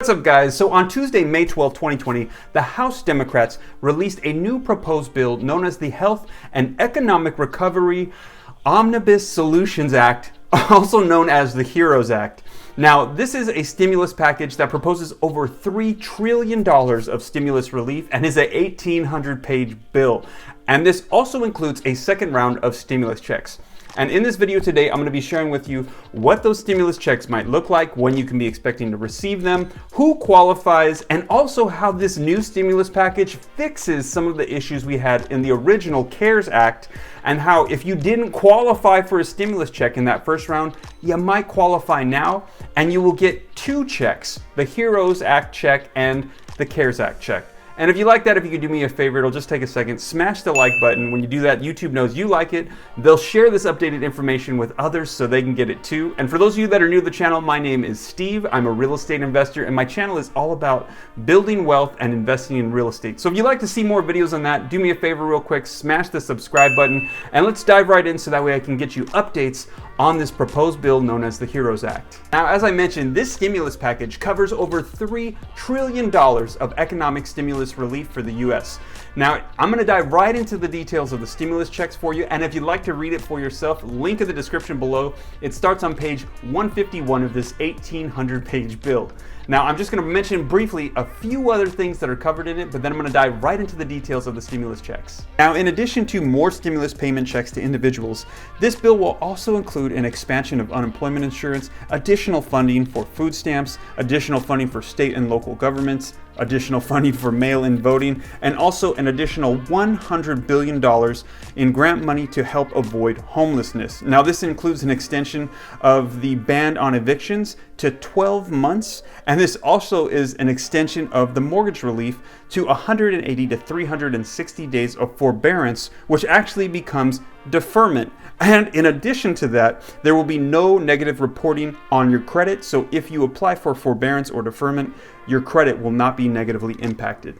What's up, guys? So on Tuesday, May 12, 2020, the House Democrats released a new proposed bill known as the Health and Economic Recovery Omnibus Solutions Act, also known as the HEROES Act. Now, this is a stimulus package that proposes over $3 trillion of stimulus relief and is a 1,800-page bill. And this also includes a second round of stimulus checks. And in this video today, I'm going to be sharing with you what those stimulus checks might look like, when you can be expecting to receive them, who qualifies, and also how this new stimulus package fixes some of the issues we had in the original CARES Act, and how if you didn't qualify for a stimulus check in that first round, you might qualify now, and you will get two checks, the HEROES Act check and the CARES Act check. And if you like that, if you could do me a favor, it'll just take a second, smash the like button. When you do that, YouTube knows you like it. They'll share this updated information with others so they can get it too. And for those of you that are new to the channel, my name is Steve. I'm a real estate investor, and my channel is all about building wealth and investing in real estate. So if you'd like to see more videos on that, do me a favor real quick, smash the subscribe button, and let's dive right in so that way I can get you updates on this proposed bill known as the HEROES Act. Now, as I mentioned, this stimulus package covers over $3 trillion of economic stimulus relief for the US. Now, I'm going to dive right into the details of the stimulus checks for you, and if you'd like to read it for yourself, link in the description below. It starts on page 151 of this 1,800-page bill. Now, I'm just going to mention briefly a few other things that are covered in it, but then I'm going to dive right into the details of the stimulus checks. Now, in addition to more stimulus payment checks to individuals, this bill will also include an expansion of unemployment insurance, additional funding for food stamps, additional funding for state and local governments, additional funding for mail-in voting, and also an additional $100 billion in grant money to help avoid homelessness. Now, this includes an extension of the ban on evictions to 12 months, and this also is an extension of the mortgage relief to 180 to 360 days of forbearance, which actually becomes deferment. And in addition to that, there will be no negative reporting on your credit. So if you apply for forbearance or deferment, your credit will not be negatively impacted.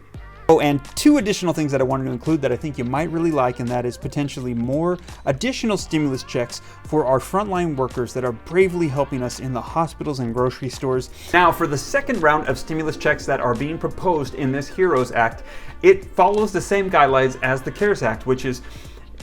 Oh, and two additional things that I wanted to include that I think you might really like, and that is potentially more additional stimulus checks for our frontline workers that are bravely helping us in the hospitals and grocery stores. Now, for the second round of stimulus checks that are being proposed in this HEROES Act, it follows the same guidelines as the CARES Act, which is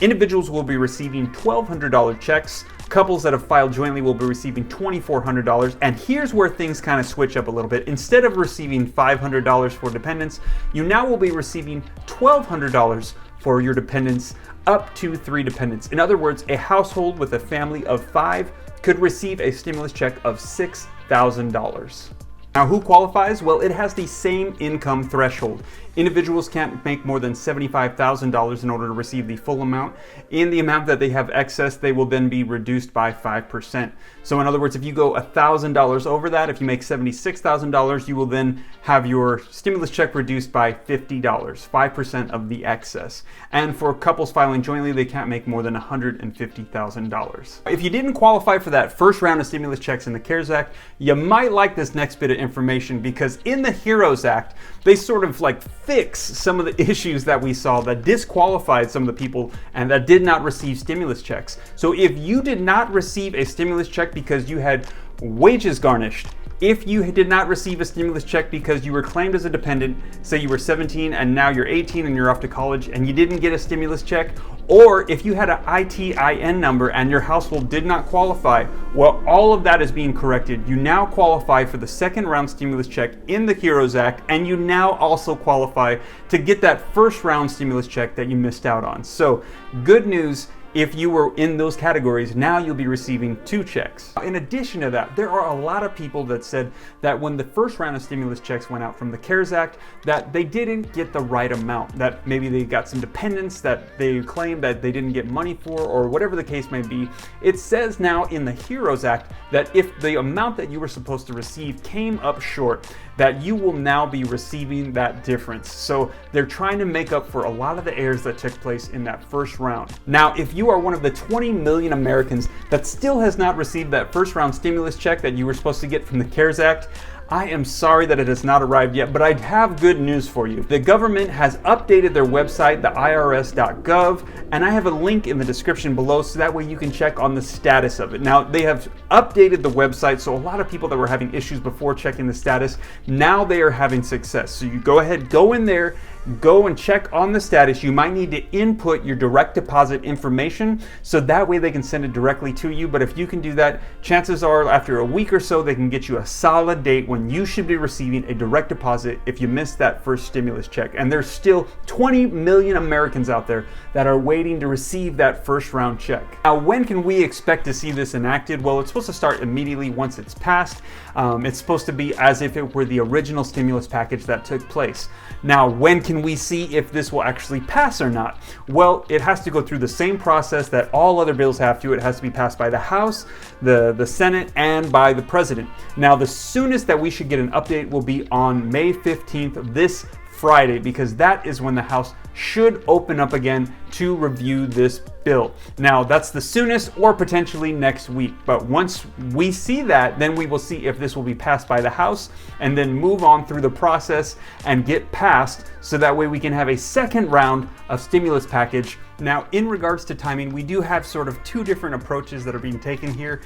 individuals will be receiving $1,200 checks. Couples that have filed jointly will be receiving $2,400. And here's where things kind of switch up a little bit. Instead of receiving $500 for dependents, you now will be receiving $1,200 for your dependents, up to 3 dependents. In other words, a household with a family of 5 could receive a stimulus check of $6,000. Now, who qualifies? Well, it has the same income threshold. Individuals can't make more than $75,000 in order to receive the full amount. In the amount that they have excess, they will then be reduced by 5%. So in other words, if you go $1,000 over that, if you make $76,000, you will then have your stimulus check reduced by $50, 5% of the excess. And for couples filing jointly, they can't make more than $150,000. If you didn't qualify for that first round of stimulus checks in the CARES Act, you might like this next bit of information, because in the HEROES Act, they sort of like fix some of the issues that we saw that disqualified some of the people and that did not receive stimulus checks. So if you did not receive a stimulus check because you had wages garnished, if you did not receive a stimulus check because you were claimed as a dependent, say you were 17 and now you're 18 and you're off to college and you didn't get a stimulus check, or if you had an ITIN number and your household did not qualify, well, all of that is being corrected. You now qualify for the second round stimulus check in the HEROES Act, and you now also qualify to get that first round stimulus check that you missed out on. So, good news. If you were in those categories, now you'll be receiving 2 checks. In addition to that, there are a lot of people that said that when the first round of stimulus checks went out from the CARES Act, that they didn't get the right amount, that maybe they got some dependents that they claimed that they didn't get money for, or whatever the case may be. It says now in the HEROES Act that if the amount that you were supposed to receive came up short, that you will now be receiving that difference. So they're trying to make up for a lot of the errors that took place in that first round. Now, if you are one of the 20 million Americans that still has not received that first round stimulus check that you were supposed to get from the CARES Act, I am sorry that it has not arrived yet, but I have good news for you. The government has updated their website, the irs.gov, and I have a link in the description below so that way you can check on the status of it. Now, they have updated the website, so a lot of people that were having issues before checking the status, now they are having success. So you go ahead, go in there, go and check on the status. You might need to input your direct deposit information so that way they can send it directly to you. But if you can do that, chances are after a week or so, they can get you a solid date when you should be receiving a direct deposit if you missed that first stimulus check. And there's still 20 million Americans out there that are waiting to receive that first round check. Now, when can we expect to see this enacted? Well, it's supposed to start immediately once it's passed. It's supposed to be as if it were the original stimulus package that took place. Now, when can we see if this will actually pass or not? Well, it has to go through the same process that all other bills have to. It has to be passed by the House, the Senate, and by the President. Now, the soonest that we should get an update will be on May 15th, this Friday, because that is when the House should open up again to review this bill. Now, that's the soonest, or potentially next week. But once we see that, then we will see if this will be passed by the House and then move on through the process and get passed so that way we can have a second round of stimulus package. Now, in regards to timing, we do have sort of two different approaches that are being taken here.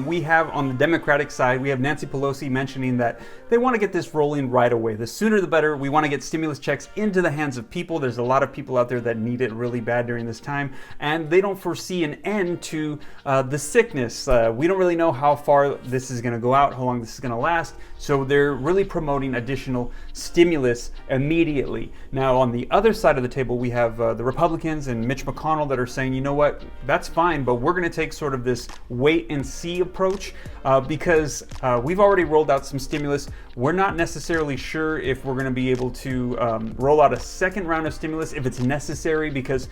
We have on the Democratic side, we have Nancy Pelosi mentioning that they want to get this rolling right away. The sooner the better. We want to get stimulus checks into the hands of people. There's a lot of people out there that need it really bad during this time, and they don't foresee an end to the sickness. We don't really know how far this is going to go out, how long this is going to last, so they're really promoting additional stimulus immediately. Now, on the other side of the table, we have the Republicans and Mitch McConnell that are saying, you know what, that's fine, but we're going to take sort of this wait and see approach because we've already rolled out some stimulus. We're not necessarily sure if we're going to be able to roll out a second round of stimulus if it's necessary, because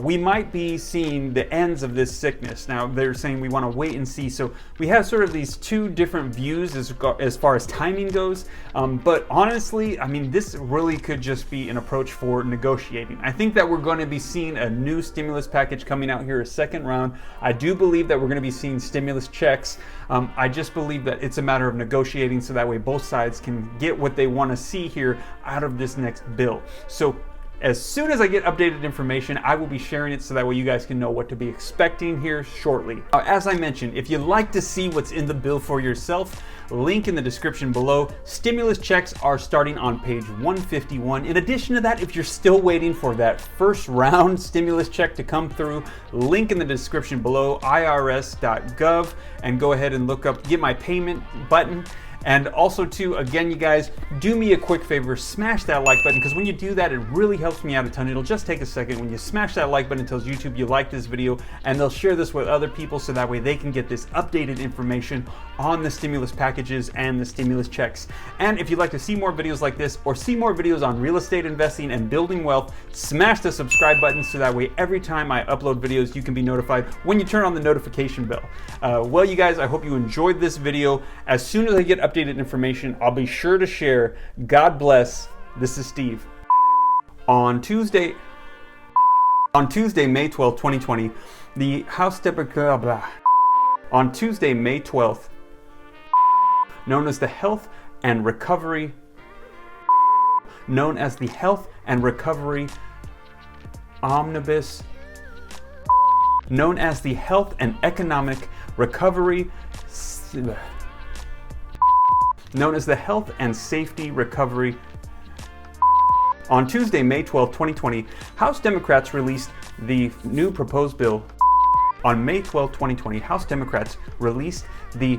we might be seeing the ends of this sickness. Now, they're saying we want to wait and see. So we have sort of these two different views as far as timing goes. But honestly, I mean, this really could just be an approach for negotiating. I think that we're going to be seeing a new stimulus package coming out here, a second round. I do believe that we're going to be seeing stimulus checks. I just believe that it's a matter of negotiating so that way both sides can get what they want to see here out of this next bill. So as soon as I get updated information, I will be sharing it so that way you guys can know what to be expecting here shortly. As I mentioned, if you'd like to see what's in the bill for yourself, link in the description below. Stimulus checks are starting on page 151. In addition to that, if you're still waiting for that first round stimulus check to come through, link in the description below, irs.gov, and go ahead and look up, get my payment button. And also too, again, you guys, do me a quick favor, smash that like button, because when you do that, it really helps me out a ton. It'll just take a second. When you smash that like button, it tells YouTube you like this video, and they'll share this with other people so that way they can get this updated information on the stimulus packages and the stimulus checks. And if you'd like to see more videos like this, or see more videos on real estate investing and building wealth, smash the subscribe button so that way every time I upload videos, you can be notified when you turn on the notification bell. Well, you guys, I hope you enjoyed this video. As soon as I get updated information, I'll be sure to share. God bless. This is Steve. On Tuesday, May 12th, 2020, the House on Tuesday, May 12th, known as the Health and Recovery Omnibus, known as the Health and Economic Recovery, known as the Health and Safety Recovery. On Tuesday, May 12, 2020, House Democrats released the new proposed bill. On May 12, 2020, House Democrats released the